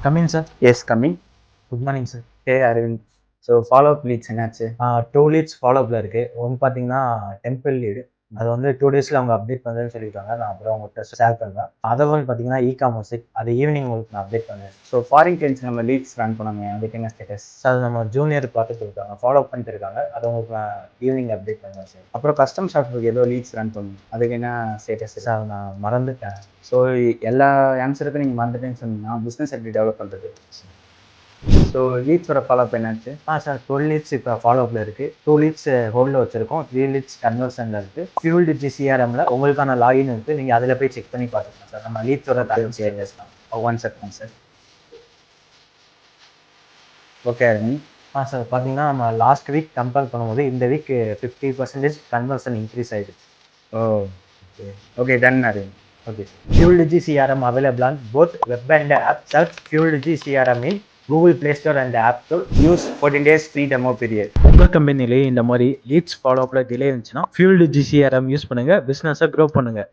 Coming sir. Yes coming. Good morning sir. Aravind. So follow up leads என்னாச்சு? 2 leads follow அப்பில் இருக்குது. ஒன்று பார்த்தீங்கன்னா டெம்பிள் லீடு, அது வந்து 2 டேஸில் அவங்க அப்டேட் பண்ணுறேன்னு சொல்லியிருக்காங்க. நான் அப்புறம் உங்கள்கிட்ட ஷேர் பண்ணுறேன். அதர்வைஸ் பார்த்தீங்கன்னா இ-காமர்ஸ் அது ஈவினிங் உங்களுக்கு நான் அப்டேட் பண்ணுறேன். ஸோ ஃபாரின் கிளைண்ட்ஸ் நம்ம லீட்ஸ் ரன் பண்ணாங்க, அதுக்கு என்ன ஸ்டேட்டஸ்? சார் நம்ம ஜூனியர் பார்த்துட்டு இருக்காங்க, ஃபாலோ பண்ணிட்டு இருக்காங்க. அதை உங்களுக்கு நான் ஈவினிங் அப்டேட் பண்ணுவேன் சார். அப்புறம் கஸ்டம் சாஃப்ட்வேருக்கு ஏதோ லீட்ஸ் ரன் பண்ணணும், அதுக்கு என்ன ஸ்டேட்டஸ்? சார் நான் மறந்துட்டேன். ஸோ எல்லா ஆன்சருக்கும் நீங்கள் மறந்துட்டேன்னு சொன்னீங்கன்னா பிஸ்னஸ் எப்படி டெவலப் பண்ணுறது? ஸோ லீட்ஸோட ஃபாலோ அப் என்னாச்சு? சார் 12 லீட்ஸ் இப்போ ஃபாலோ அப்பில் இருக்குது. 2 லீட்ஸ் ஹோல்டில் வச்சுருக்கோம். 3 லீட்ஸ் கன்வர்ஷனில் இருக்குது. ஃபியூல்டு ஜிசிஆர்எம்ல உங்களுக்கான லாகின் இருக்குது. நீங்கள் அதில் போய் செக் பண்ணி பார்த்துக்கலாம் சார். நம்ம லீட்ஸோட தகவல் சேஞ்சஸ் தான். 1 second sir. Okay Aravind. Sir பார்த்தீங்கன்னா நம்ம லாஸ்ட் வீக் கம்பேர் பண்ணும்போது இந்த வீக் 50% கன்வர்ஷன் இன்க்ரீஸ் ஆகிடுச்சு. Oh okay okay, done Aravind. Okay. Fuelogy CRM available on both web and app. Search Fuelogy CRM in Google Play Store and App Store. Use 14 days free demo period. உங்கள் கம்பெனிலே இந்த மாதிரி leads follow அப்பில் delay இருந்துச்சுன்னா Fuelogy CRM use பண்ணுங்கள், பிஸ்னஸை grow பண்ணுங்கள்.